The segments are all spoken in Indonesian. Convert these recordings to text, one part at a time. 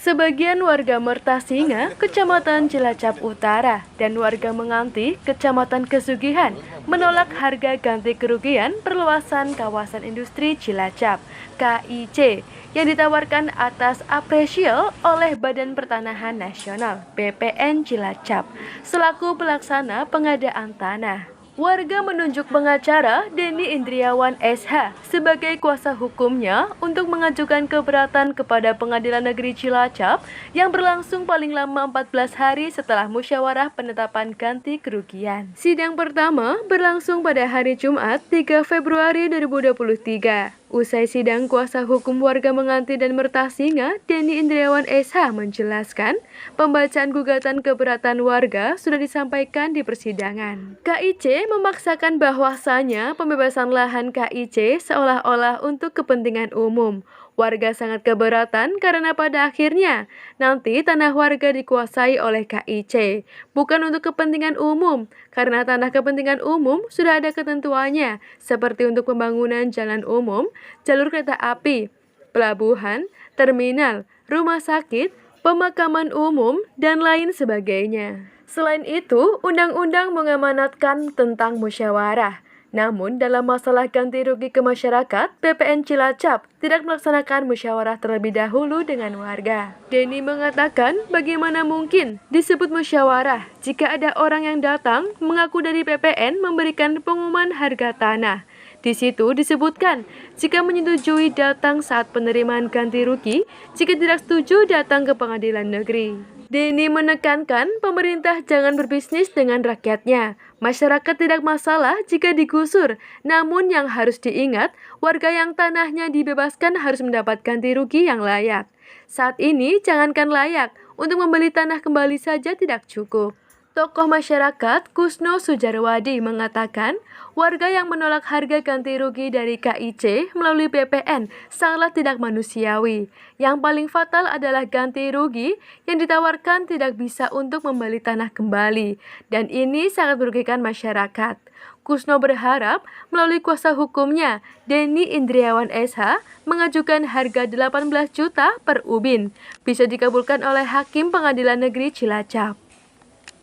Sebagian warga Mertasinga, Kecamatan Cilacap Utara, dan warga Menganti, Kecamatan Kesugihan, menolak harga ganti kerugian perluasan kawasan industri Cilacap, KIC, yang ditawarkan atas apresial oleh Badan Pertanahan Nasional, BPN Cilacap, selaku pelaksana pengadaan tanah. Warga menunjuk pengacara Denny Indriawan SH sebagai kuasa hukumnya untuk mengajukan keberatan kepada Pengadilan Negeri Cilacap yang berlangsung paling lama 14 hari setelah musyawarah penetapan ganti kerugian. Sidang pertama berlangsung pada hari Jumat 3 Februari 2023. Usai sidang, kuasa hukum warga Menganti dan Mertasinga, Denny Indriawan SH menjelaskan, pembacaan gugatan keberatan warga sudah disampaikan di persidangan. KIC memaksakan bahwasanya pembebasan lahan KIC seolah-olah untuk kepentingan umum. Warga sangat keberatan karena pada akhirnya nanti tanah warga dikuasai oleh KIC, bukan untuk kepentingan umum, karena tanah kepentingan umum sudah ada ketentuannya, seperti untuk pembangunan jalan umum, jalur kereta api, pelabuhan, terminal, rumah sakit, pemakaman umum, dan lain sebagainya. Selain itu, undang-undang mengamanatkan tentang musyawarah. Namun, dalam masalah ganti rugi ke masyarakat, BPN Cilacap tidak melaksanakan musyawarah terlebih dahulu dengan warga. Denny mengatakan, bagaimana mungkin disebut musyawarah jika ada orang yang datang mengaku dari BPN memberikan pengumuman harga tanah. Di situ disebutkan, jika menyetujui datang saat penerimaan ganti rugi, jika tidak setuju datang ke pengadilan negeri. Denny menekankan pemerintah jangan berbisnis dengan rakyatnya. Masyarakat tidak masalah jika digusur, namun yang harus diingat, warga yang tanahnya dibebaskan harus mendapat ganti rugi yang layak. Saat ini jangankan layak, untuk membeli tanah kembali saja tidak cukup. Tokoh masyarakat Kusno Sujarwadi mengatakan, warga yang menolak harga ganti rugi dari KIC melalui BPN sangatlah tidak manusiawi. Yang paling fatal adalah ganti rugi yang ditawarkan tidak bisa untuk membeli tanah kembali, dan ini sangat merugikan masyarakat. Kusno berharap melalui kuasa hukumnya, Denny Indriawan SH mengajukan harga 18 juta per ubin, bisa dikabulkan oleh Hakim Pengadilan Negeri Cilacap.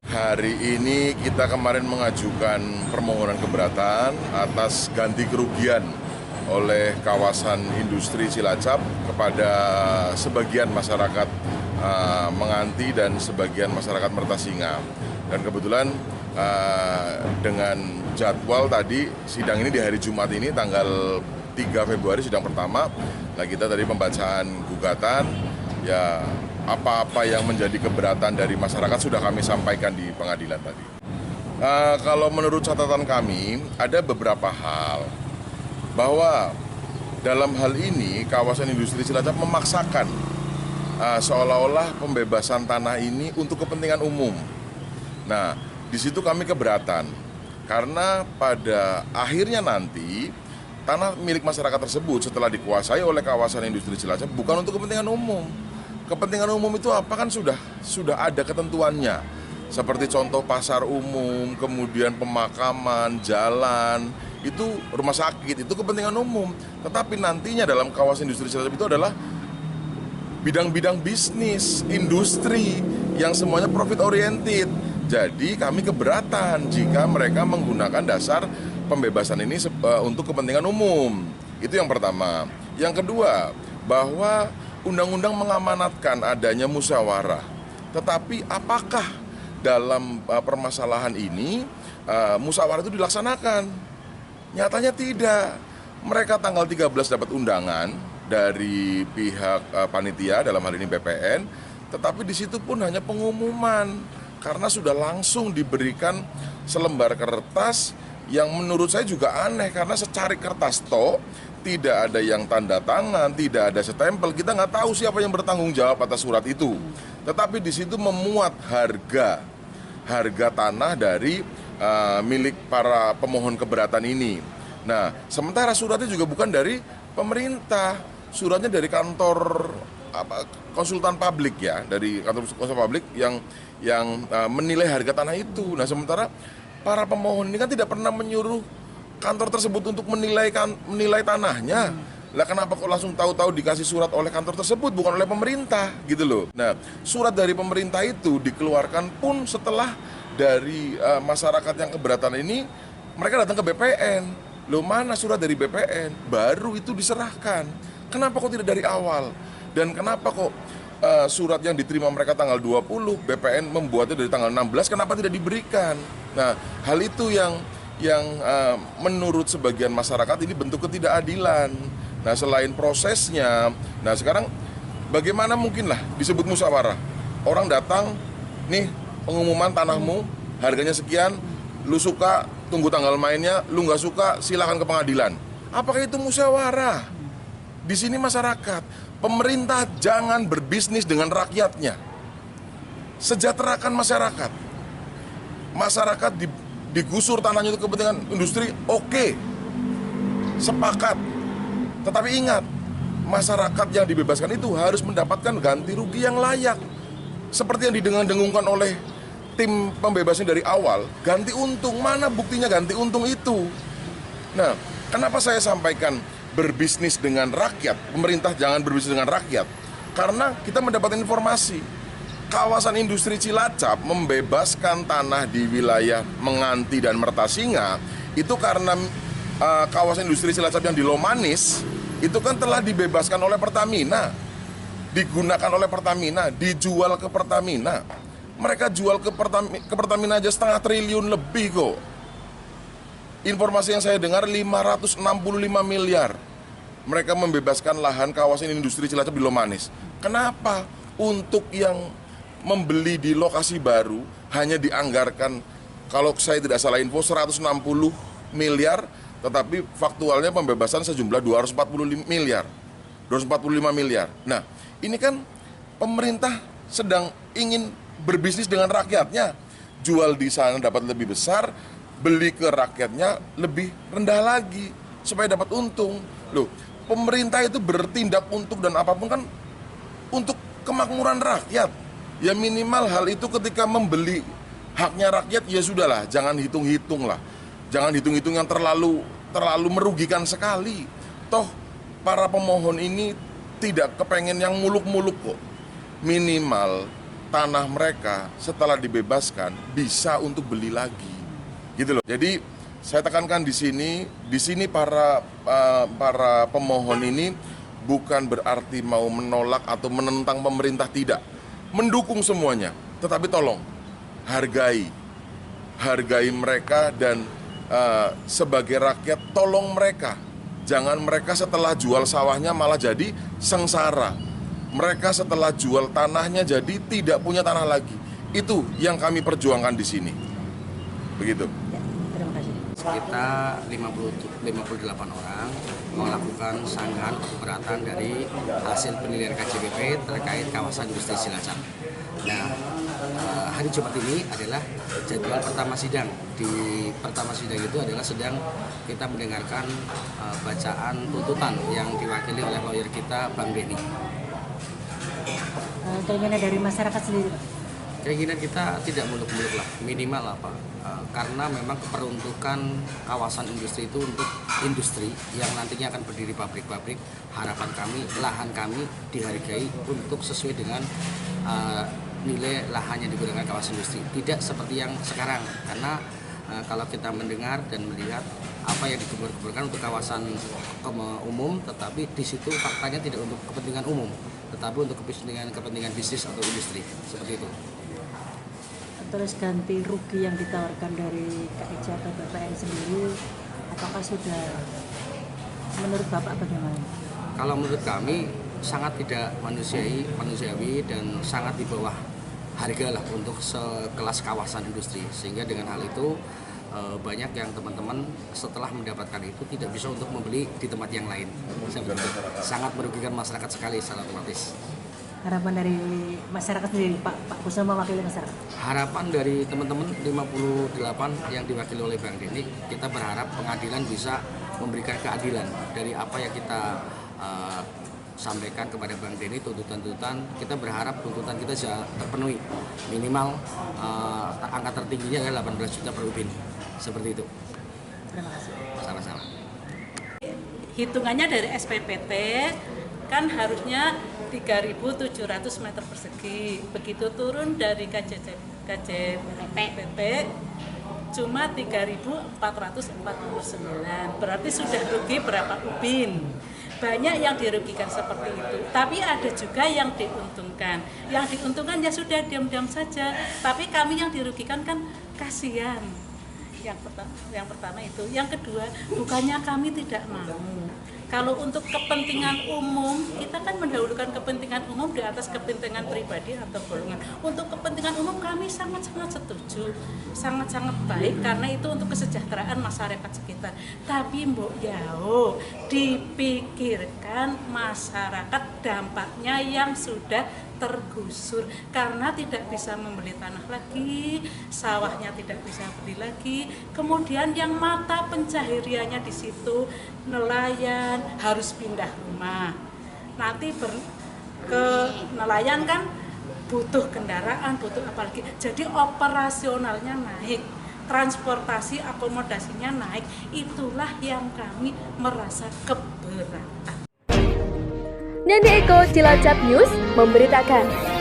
Hari ini kita kemarin mengajukan permohonan keberatan atas ganti kerugian oleh kawasan industri Cilacap kepada sebagian masyarakat Menganti dan sebagian masyarakat Mertasinga. Dan kebetulan dengan jadwal tadi sidang ini di hari Jumat ini tanggal 3 Februari sidang pertama. Nah, kita tadi pembacaan gugatan, ya apa-apa yang menjadi keberatan dari masyarakat sudah kami sampaikan di pengadilan tadi. Kalau menurut catatan kami, ada beberapa hal bahwa dalam hal ini kawasan industri Cilacap memaksakan seolah-olah pembebasan tanah ini untuk kepentingan umum. Nah, di situ kami keberatan karena pada akhirnya nanti tanah milik masyarakat tersebut setelah dikuasai oleh kawasan industri Cilacap bukan untuk kepentingan umum. Kepentingan umum itu apa kan sudah ada ketentuannya, seperti contoh pasar umum, kemudian pemakaman, jalan, itu rumah sakit, itu kepentingan umum. Tetapi nantinya dalam kawasan industri Cilacap itu adalah bidang-bidang bisnis, industri yang semuanya profit oriented. Jadi kami keberatan jika mereka menggunakan dasar pembebasan ini untuk kepentingan umum. Itu yang pertama. Yang kedua, bahwa undang-undang mengamanatkan adanya musyawarah. Tetapi apakah dalam permasalahan ini musyawarah itu dilaksanakan? Nyatanya tidak. Mereka tanggal 13 dapat undangan dari pihak panitia, dalam hal ini BPN, tetapi di situ pun hanya pengumuman karena sudah langsung diberikan selembar kertas yang menurut saya juga aneh karena secari kertas tidak ada yang tanda tangan, tidak ada stempel, kita nggak tahu siapa yang bertanggung jawab atas surat itu. Tetapi di situ memuat harga tanah dari milik para pemohon keberatan ini. Nah, sementara suratnya juga bukan dari pemerintah, suratnya dari kantor konsultan publik ya, dari kantor konsultan publik yang menilai harga tanah itu. Nah, sementara para pemohon ini kan tidak pernah menyuruh kantor tersebut untuk menilai tanahnya. Lah kenapa kok langsung tahu-tahu dikasih surat oleh kantor tersebut, bukan oleh pemerintah gitu loh. Nah, surat dari pemerintah itu dikeluarkan pun setelah dari masyarakat yang keberatan ini, mereka datang ke BPN. Loh, mana surat dari BPN? Baru itu diserahkan. Kenapa kok tidak dari awal? Dan kenapa kok surat yang diterima mereka tanggal 20, BPN membuatnya dari tanggal 16, kenapa tidak diberikan? Nah, hal itu yang menurut sebagian masyarakat ini bentuk ketidakadilan. Nah, selain prosesnya, nah sekarang bagaimana mungkin lah disebut musyawarah? Orang datang, nih pengumuman tanahmu, harganya sekian, lu suka tunggu tanggal mainnya, lu nggak suka silakan ke pengadilan. Apakah itu musyawarah? Di sini masyarakat. Pemerintah jangan berbisnis dengan rakyatnya. Sejahterakan masyarakat. Masyarakat digusur tanahnya untuk kepentingan industri, oke. Sepakat. Tetapi ingat, masyarakat yang dibebaskan itu harus mendapatkan ganti rugi yang layak. Seperti yang didengung-dengungkan oleh tim pembebasnya dari awal, ganti untung. Mana buktinya ganti untung itu? Nah, kenapa saya sampaikan berbisnis dengan rakyat, pemerintah jangan berbisnis dengan rakyat, karena kita mendapat informasi kawasan industri Cilacap membebaskan tanah di wilayah Menganti dan Mertasinga itu karena kawasan industri Cilacap yang di Lomanis itu kan telah dibebaskan oleh Pertamina, digunakan oleh Pertamina, dijual ke Pertamina. Mereka jual ke Pertamina aja 0,5 triliun lebih kok. Informasi yang saya dengar 565 miliar. Mereka membebaskan lahan kawasan industri Cilacap di Lomanis. Kenapa? Untuk yang membeli di lokasi baru hanya dianggarkan, kalau saya tidak salah info, 160 miliar, tetapi faktualnya pembebasan sejumlah 245 miliar. Nah, ini kan pemerintah sedang ingin berbisnis dengan rakyatnya. Jual di sana dapat lebih besar, beli ke rakyatnya lebih rendah lagi supaya dapat untung. Loh, pemerintah itu bertindak untuk dan apapun kan untuk kemakmuran rakyat. Ya minimal hal itu ketika membeli haknya rakyat ya sudahlah, jangan hitung-hitung lah. Jangan hitung-hitung yang terlalu merugikan sekali. Toh para pemohon ini tidak kepengen yang muluk-muluk kok. Minimal tanah mereka setelah dibebaskan bisa untuk beli lagi. Gitu loh. Jadi saya tekankan di sini para pemohon ini bukan berarti mau menolak atau menentang pemerintah, tidak. Mendukung semuanya, tetapi tolong hargai mereka dan sebagai rakyat tolong mereka. Jangan mereka setelah jual sawahnya malah jadi sengsara. Mereka setelah jual tanahnya jadi tidak punya tanah lagi. Itu yang kami perjuangkan di sini. Begitu. Kita 58 orang melakukan sanggahan keberatan dari hasil penilaian KJBP terkait kawasan industri Cilacap. Nah, hari Jumat ini adalah jadwal pertama sidang. Di pertama sidang itu adalah sedang kita mendengarkan bacaan tuntutan yang diwakili oleh lawyer kita, Bang Denny. Keinginan dari masyarakat sendiri, Pak? Keinginan kita tidak muluk-muluk lah, minimal apa? Karena memang peruntukan kawasan industri itu untuk industri yang nantinya akan berdiri pabrik-pabrik. Harapan kami, lahan kami dihargai untuk sesuai dengan nilai lahan yang digunakan kawasan industri. Tidak seperti yang sekarang, karena kalau kita mendengar dan melihat apa yang digembur-gemburkan untuk kawasan umum, tetapi di situ faktanya tidak untuk kepentingan umum, tetapi untuk kepentingan bisnis atau industri, seperti itu. Terus ganti rugi yang ditawarkan dari KIJ atau BPN sendiri, apakah sudah menurut Bapak bagaimana? Kalau menurut kami sangat tidak manusiawi dan sangat di bawah harga lah untuk sekelas kawasan industri, sehingga dengan hal itu banyak yang teman-teman setelah mendapatkan itu tidak bisa untuk membeli di tempat yang lain. Sangat merugikan masyarakat sekali secara otomatis. Harapan dari masyarakat sendiri, Pak Kusuma mewakili masyarakat. Harapan dari teman-teman 58 yang diwakili oleh Bang Denny, kita berharap pengadilan bisa memberikan keadilan dari apa yang kita sampaikan kepada Bang Denny, tuntutan-tuntutan. Kita berharap tuntutan kita bisa terpenuhi. Minimal angka tertingginya adalah 18 juta per ubin. Seperti itu. Terima kasih. Sama-sama. hitungannya dari SPPT kan harusnya 3.700 meter persegi. Begitu turun dari KJPP cuma 3.449. Berarti sudah rugi berapa ubin? Banyak yang dirugikan seperti itu. Tapi ada juga yang diuntungkan. Yang diuntungkan ya sudah diam-diam saja. Tapi kami yang dirugikan kan kasihan. Yang pertama itu. Yang kedua, bukannya kami tidak mau. Kalau untuk kepentingan umum, kita kan mendahulukan kepentingan umum di atas kepentingan pribadi atau golongan. Untuk kepentingan umum kami sangat-sangat setuju, sangat-sangat baik karena itu untuk kesejahteraan masyarakat sekitar. Tapi Mbok Yao, dipikirkan masyarakat dampaknya yang sudah tergusur karena tidak bisa membeli tanah lagi, sawahnya tidak bisa beli lagi, kemudian yang mata pencahariannya di situ nelayan harus pindah rumah. Nanti ke nelayan kan butuh kendaraan, butuh apalagi. Jadi operasionalnya naik, transportasi akomodasinya naik. Itulah yang kami merasa keberatan. Nani Eko, Cilacap News memberitakan.